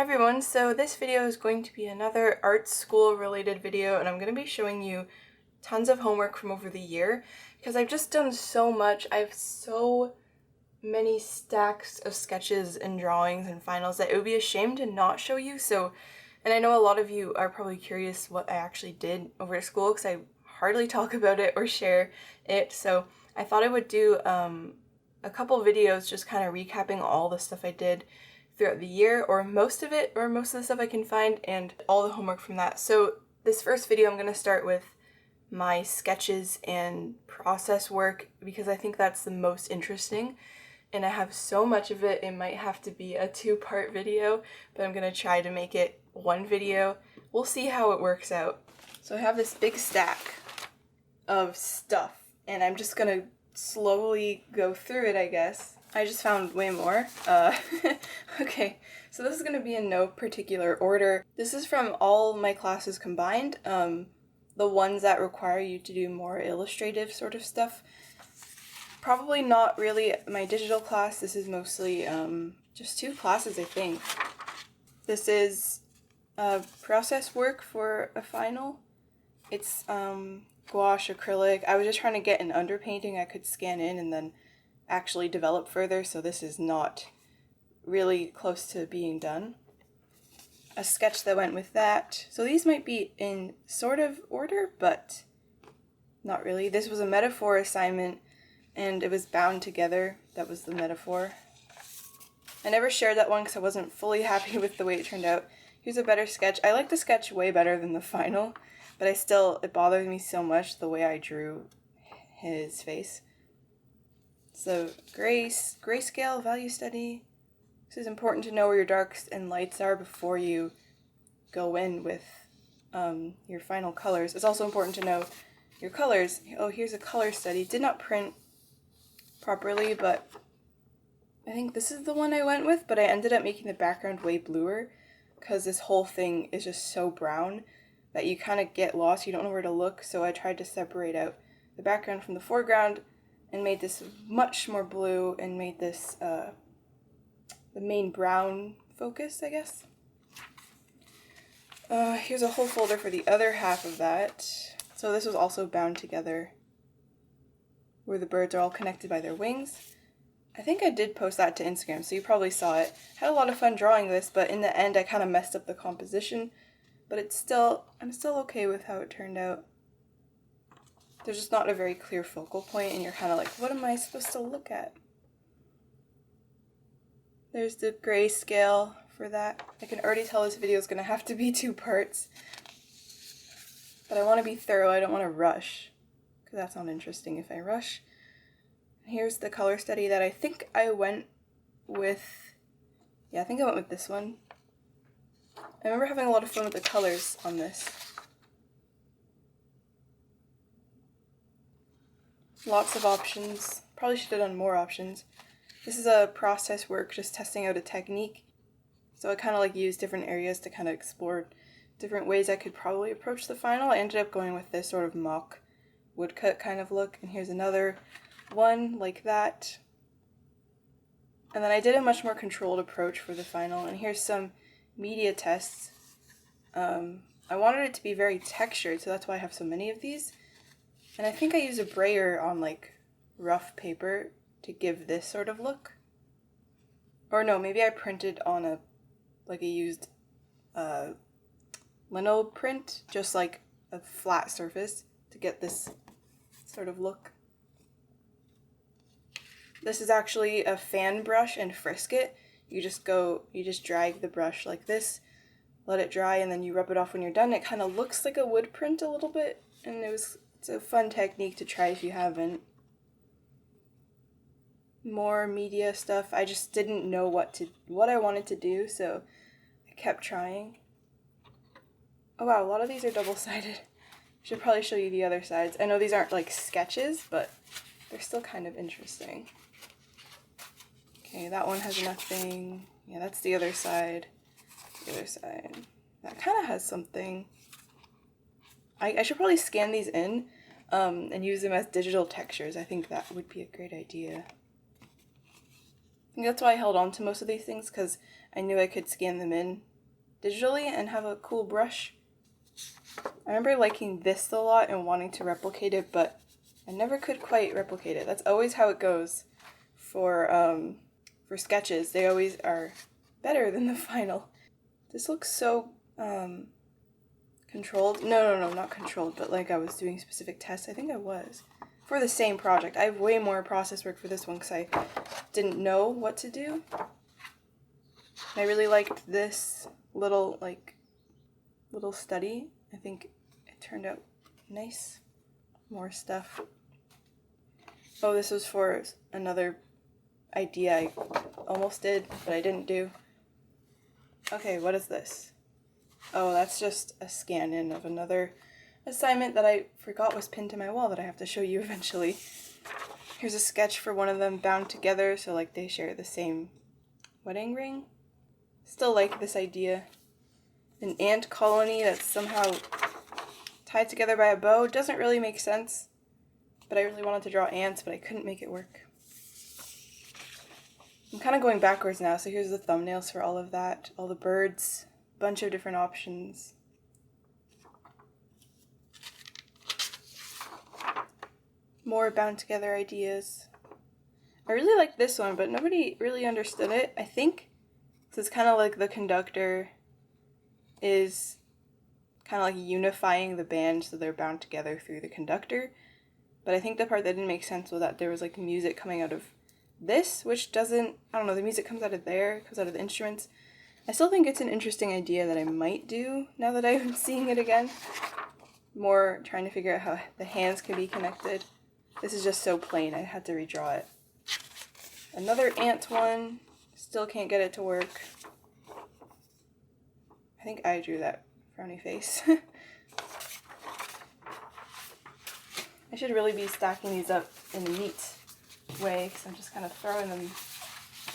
Hi everyone, so this video is going to be another art school related video, and I'm going to be showing you tons of homework from over the year because I've just done so much. I have so many stacks of sketches and drawings and finals that it would be a shame to not show you. And I know a lot of you are probably curious what I actually did over at school because I hardly talk about it or share it, so I thought I would do a couple videos just kind of recapping all the stuff I did throughout the year, or most of it, or most of the stuff I can find, and all the homework from that. So this first video I'm going to start with my sketches and process work because I think that's the most interesting, and I have so much of it, it might have to be a two-part video, but I'm going to try to make it one video. We'll see how it works out. So I have this big stack of stuff, and I'm just going to slowly go through it, I guess. I just found way more. Okay, so this is going to be in no particular order. This is from all my classes combined, the ones that require you to do more illustrative sort of stuff. Probably not really my digital class. This is mostly just two classes, I think. This is process work for a final. It's gouache, acrylic. I was just trying to get an underpainting I could scan in and then actually develop further, so this is not really close to being done. A sketch that went with that. So these might be in sort of order, but not really. This was a metaphor assignment, and it was bound together. That was the metaphor. I never shared that one because I wasn't fully happy with the way it turned out. Here's a better sketch. I like the sketch way better than the final, but it bothers me so much the way I drew his face. So Grayscale value study. This is important to know where your darks and lights are before you go in with your final colors. It's also important to know your colors. Oh, here's a color study. Did not print properly, but I think this is the one I went with, but I ended up making the background way bluer because this whole thing is just so brown that you kind of get lost. You don't know where to look, so I tried to separate out the background from the foreground and made this much more blue and made this the main brown focus, I guess. Here's a whole folder for the other half of that. So this was also bound together where the birds are all connected by their wings. I think I did post that to Instagram, so you probably saw it. Had a lot of fun drawing this, but in the end I kind of messed up the composition, but I'm still okay with how it turned out. There's just not a very clear focal point, and you're kind of like, what am I supposed to look at? There's the grayscale for that. I can already tell this video is going to have to be two parts. But I want to be thorough, I don't want to rush, because that's not interesting if I rush. Here's the color study that I think I went with. Yeah, I think I went with this one. I remember having a lot of fun with the colors on this. Lots of options. Probably should have done more options. This is a process work, just testing out a technique. So I kind of used different areas to kind of explore different ways I could probably approach the final. I ended up going with this sort of mock woodcut kind of look. And here's another one like that. And then I did a much more controlled approach for the final. And here's some media tests. I wanted it to be very textured, so that's why I have so many of these. And I think I used a brayer on rough paper to give this sort of look. Or no, maybe I printed on a used lino print, just like a flat surface to get this sort of look. This is actually a fan brush and frisk it. You just drag the brush like this, let it dry, and then you rub it off when you're done. It kind of looks like a wood print a little bit, and it's a fun technique to try if you haven't. More media stuff. I just didn't know what I wanted to do, so I kept trying. Oh wow, a lot of these are double-sided. Should probably show you the other sides. I know these aren't sketches, but they're still kind of interesting. Okay, that one has nothing. Yeah, that's the other side. The other side. That kind of has something. I should probably scan these in and use them as digital textures. I think that would be a great idea. I think that's why I held on to most of these things, because I knew I could scan them in digitally and have a cool brush. I remember liking this a lot and wanting to replicate it, but I never could quite replicate it. That's always how it goes for sketches. They always are better than the final. This looks so controlled. No, not controlled, but like I was doing specific tests. I think I was. For the same project. I have way more process work for this one because I didn't know what to do. I really liked this little study. I think it turned out nice. More stuff. Oh, this was for another idea I almost did, but I didn't do. Okay, what is this? Oh, that's just a scan-in of another assignment that I forgot was pinned to my wall that I have to show you eventually. Here's a sketch for one of them bound together, so like they share the same wedding ring. Still like this idea. An ant colony that's somehow tied together by a bow. Doesn't really make sense, but I really wanted to draw ants, but I couldn't make it work. I'm kind of going backwards now, so here's the thumbnails for all of that. All the birds, bunch of different options. More bound together ideas. I really like this one, but nobody really understood it. I think so. It's kind of like the conductor is kind of like unifying the band so they're bound together through the conductor. But I think the part that didn't make sense was that there was like music coming out of this, which doesn't, I don't know, the music comes out of there, comes out of the instruments. I still think it's an interesting idea that I might do now that I'm seeing it again. More trying to figure out how the hands can be connected. This is just so plain, I had to redraw it. Another ant one, still can't get it to work. I think I drew that frowny face. I should really be stacking these up in a neat way because I'm just kind of throwing them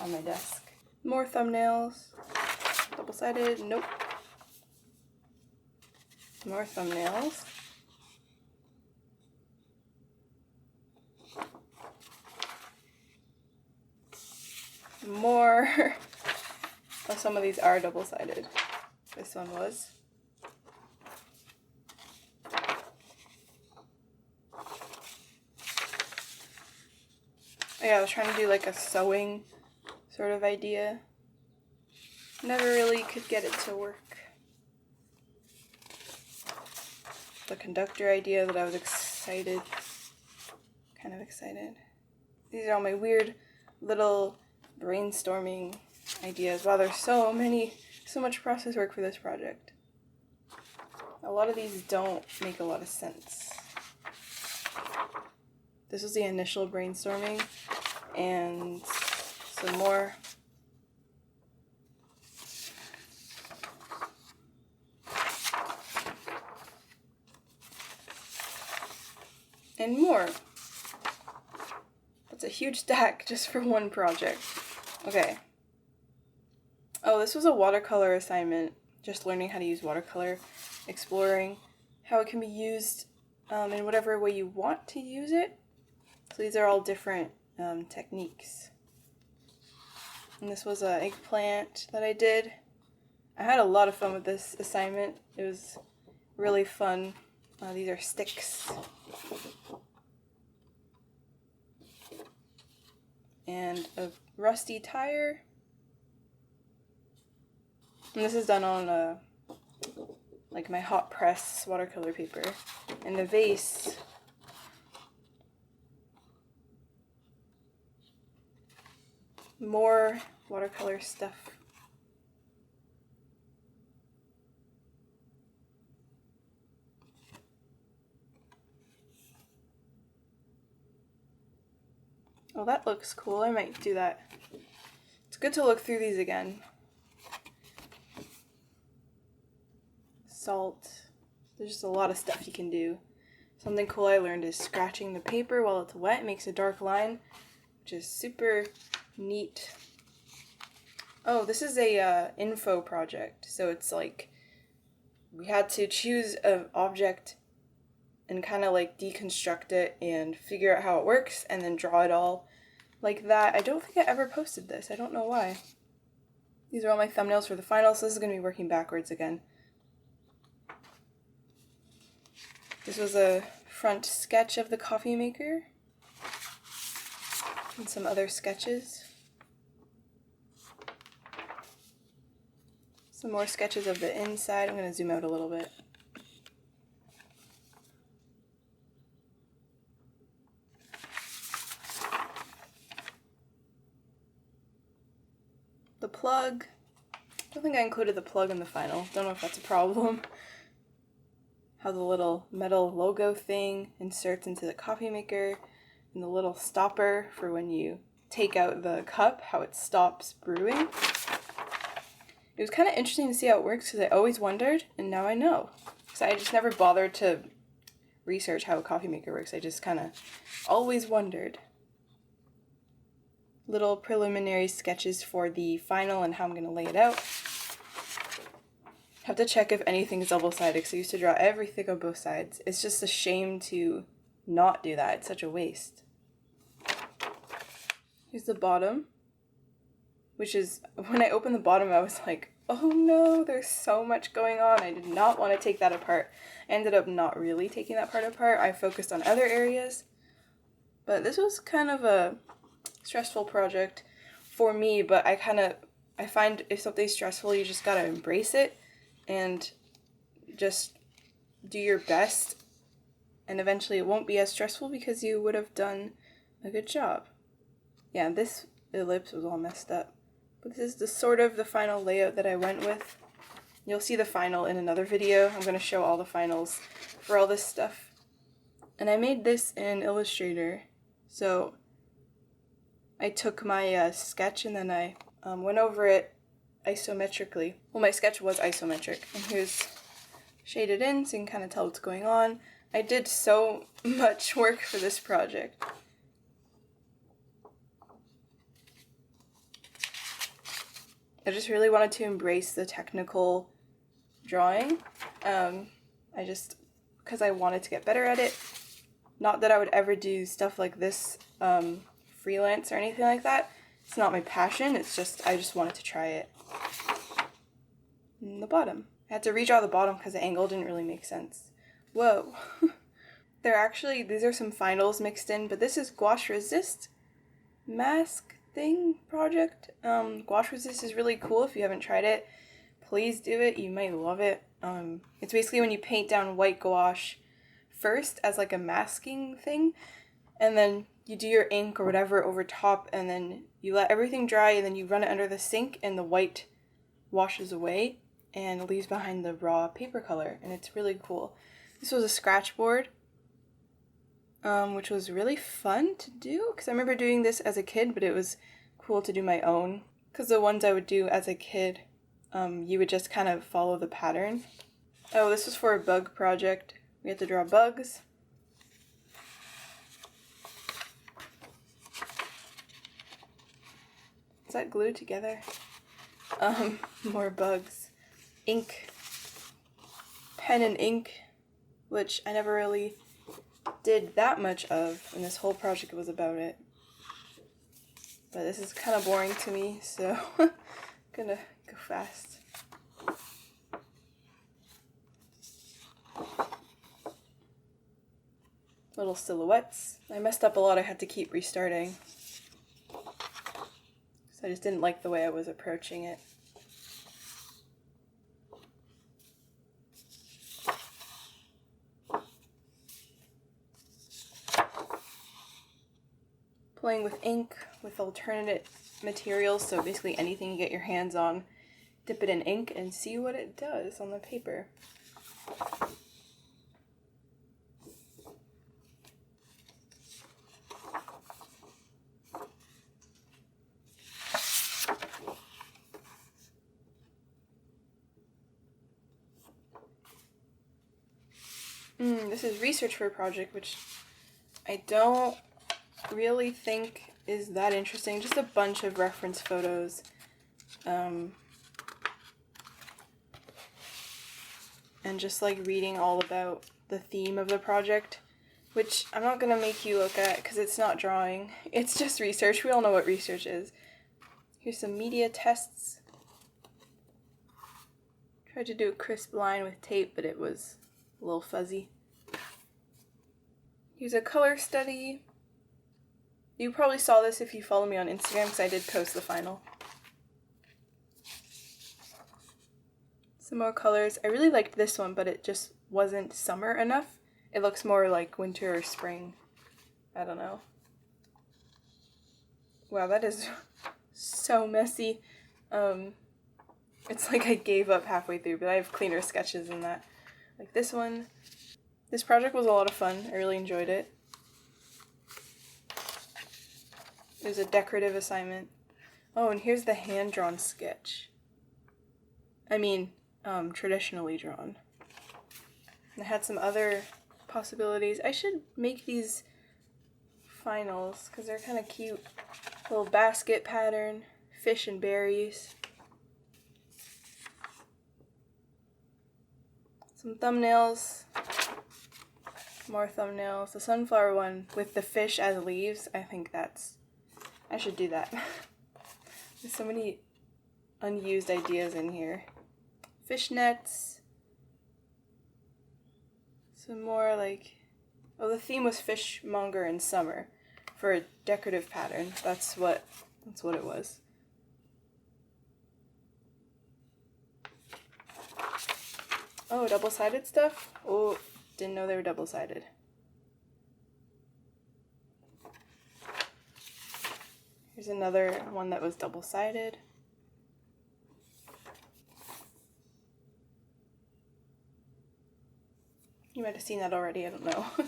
on my desk. More thumbnails. Double-sided, nope. More thumbnails. More. Oh, some of these are double-sided. This one was. Yeah, I was trying to do like a sewing sort of idea. Never really could get it to work. The conductor idea that I was excited. Kind of excited. These are all my weird little brainstorming ideas. Wow, there's so much process work for this project. A lot of these don't make a lot of sense. This was the initial brainstorming, and some more. And more. That's a huge stack just for one project. Okay. Oh, this was a watercolor assignment. Just learning how to use watercolor, exploring how it can be used in whatever way you want to use it. So these are all different techniques. And this was an eggplant that I did. I had a lot of fun with this assignment. It was really fun. These are sticks. And a rusty tire. And this is done on like my hot press watercolor paper. And the vase. More watercolor stuff. Oh, that looks cool. I might do that. It's good to look through these again. Salt. There's just a lot of stuff you can do. Something cool I learned is scratching the paper while it's wet makes a dark line, which is super neat. Oh, this is a info project. So it's like we had to choose an object and kind of like deconstruct it and figure out how it works and then draw it all like that. I don't think I ever posted this. I don't know why. These are all my thumbnails for the final, so this is going to be working backwards again. This was a front sketch of the coffee maker and some other sketches. Some more sketches of the inside. I'm going to zoom out a little bit. The plug. I don't think I included the plug in the final. Don't know if that's a problem. How the little metal logo thing inserts into the coffee maker, and the little stopper for when you take out the cup, how it stops brewing. It was kind of interesting to see how it works because I always wondered, and now I know. Because I just never bothered to research how a coffee maker works. I just kind of always wondered. Little preliminary sketches for the final and how I'm going to lay it out. Have to check if anything is double-sided because I used to draw everything on both sides. It's just a shame to not do that. It's such a waste. Here's the bottom, which is, when I opened the bottom I was like, oh no, there's so much going on. I did not want to take that apart. I ended up not really taking that part apart. I focused on other areas. But this was kind of a stressful project for me, but I find if something's stressful, you just gotta embrace it and just do your best, and eventually it won't be as stressful because you would have done a good job. Yeah, this ellipse was all messed up, but this is the sort of the final layout that I went with. You'll see the final in another video. I'm going to show all the finals for all this stuff. And I made this in Illustrator, so I took my sketch and then I went over it isometrically. Well, my sketch was isometric, and here's shaded in so you can kind of tell what's going on. I did so much work for this project. I just really wanted to embrace the technical drawing. Because I wanted to get better at it. Not that I would ever do stuff like this freelance or anything like that. It's not my passion, it's just, I just wanted to try it. And the bottom. I had to redraw the bottom because the angle didn't really make sense. Whoa. These are some finals mixed in, but this is gouache resist mask thing project. Gouache resist is really cool. If you haven't tried it, please do it. You might love it. It's basically when you paint down white gouache first as like a masking thing, and then you do your ink or whatever over top, and then you let everything dry, and then you run it under the sink, and the white washes away and leaves behind the raw paper color, and it's really cool. This was a scratch board, which was really fun to do, because I remember doing this as a kid, but it was cool to do my own, because the ones I would do as a kid, you would just kind of follow the pattern. Oh, this was for a bug project. We had to draw bugs. Is that glued together? More bugs. Ink. Pen and ink, which I never really did that much of, and this whole project was about it. But this is kind of boring to me, so I'm gonna go fast. Little silhouettes. I messed up a lot, I had to keep restarting. So I just didn't like the way I was approaching it. Playing with ink, with alternate materials, so basically anything you get your hands on, dip it in ink and see what it does on the paper. This is research for a project, which I don't really think is that interesting. Just a bunch of reference photos. And just like reading all about the theme of the project, which I'm not going to make you look at because it's not drawing. It's just research. We all know what research is. Here's some media tests. Tried to do a crisp line with tape, but it was a little fuzzy. Here's a color study. You probably saw this if you follow me on Instagram, because I did post the final. Some more colors. I really liked this one, but it just wasn't summer enough. It looks more like winter or spring. I don't know. Wow, that is so messy. It's like I gave up halfway through, but I have cleaner sketches than that. Like this one. This project was a lot of fun. I really enjoyed it. It was a decorative assignment. Oh, and here's the hand-drawn sketch. I mean, traditionally drawn. And I had some other possibilities. I should make these finals, because they're kind of cute. Little basket pattern, fish and berries. Some thumbnails. More thumbnails. The sunflower one with the fish as leaves. I think I should do that. There's so many unused ideas in here. Fishnets. Some more like, oh, the theme was fishmonger in summer for a decorative pattern. That's what it was. Oh, double-sided stuff? Oh, didn't know they were double-sided. Here's another one that was double-sided. You might have seen that already, I don't know. I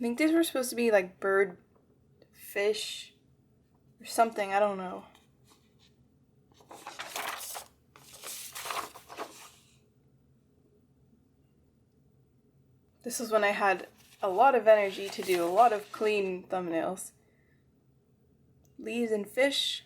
think these were supposed to be like bird, fish, or something, I don't know. This was when I had a lot of energy to do a lot of clean thumbnails. Leaves and fish.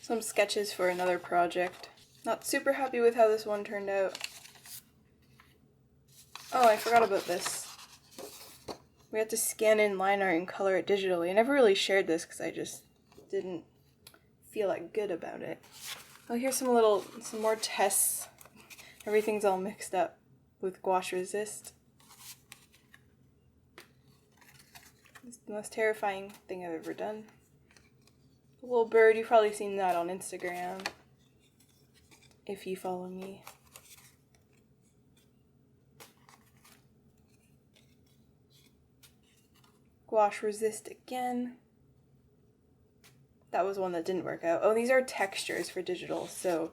Some sketches for another project. Not super happy with how this one turned out. Oh, I forgot about this. We had to scan in line art and color it digitally. I never really shared this because I just didn't feel like good about it. Oh, here's some more tests. Everything's all mixed up with gouache resist. It's the most terrifying thing I've ever done. A little bird, you've probably seen that on Instagram, if you follow me. Gouache resist again. That was one that didn't work out. Oh, these are textures for digital, so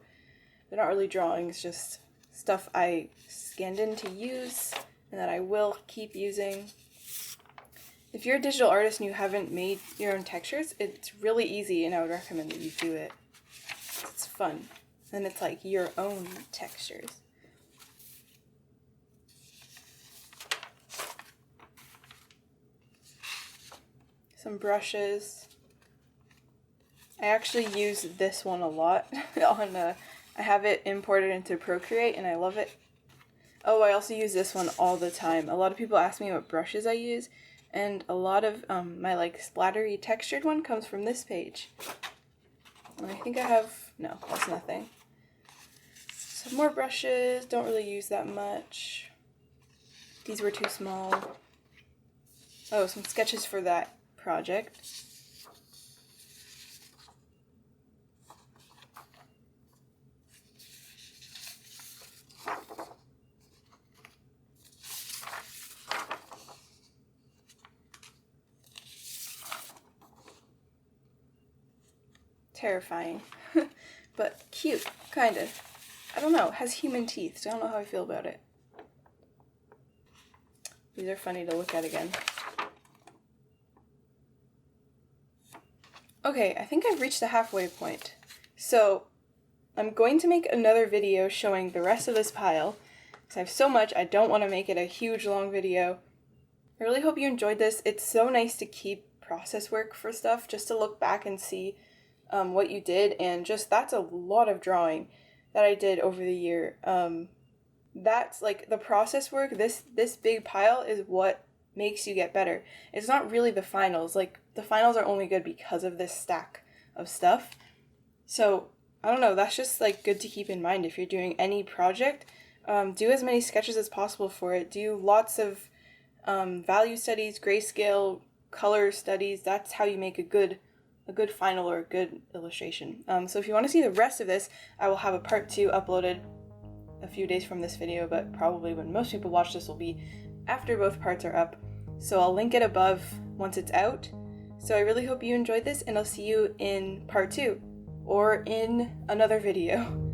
they're not really drawings, just stuff I scanned in to use and that I will keep using. If you're a digital artist and you haven't made your own textures, it's really easy and I would recommend that you do it. It's fun. And it's like your own textures. Some brushes. I actually use this one a lot. I have it imported into Procreate and I love it. Oh, I also use this one all the time. A lot of people ask me what brushes I use. And a lot of my like splattery textured one comes from this page. And I think I have, no, that's nothing. Some more brushes, don't really use that much. These were too small. Oh, some sketches for that project. Terrifying, but cute, kind of. I don't know, has human teeth, so I don't know how I feel about it. These are funny to look at again. Okay, I think I've reached the halfway point. So, I'm going to make another video showing the rest of this pile, because I have so much, I don't want to make it a huge long video. I really hope you enjoyed this. It's so nice to keep process work for stuff, just to look back and see what you did, and just that's a lot of drawing that I did over the year. That's like the process work, this big pile is what makes you get better. It's not really the finals. Like, the finals are only good because of this stack of stuff. So, I don't know, that's just like good to keep in mind if you're doing any project. Do as many sketches as possible for it. Do lots of value studies, grayscale, color studies. That's how you make a good final or a good illustration. So if you want to see the rest of this, I will have a part 2 uploaded a few days from this video, but probably when most people watch this will be after both parts are up. So I'll link it above once it's out. So I really hope you enjoyed this, and I'll see you in part 2 or in another video.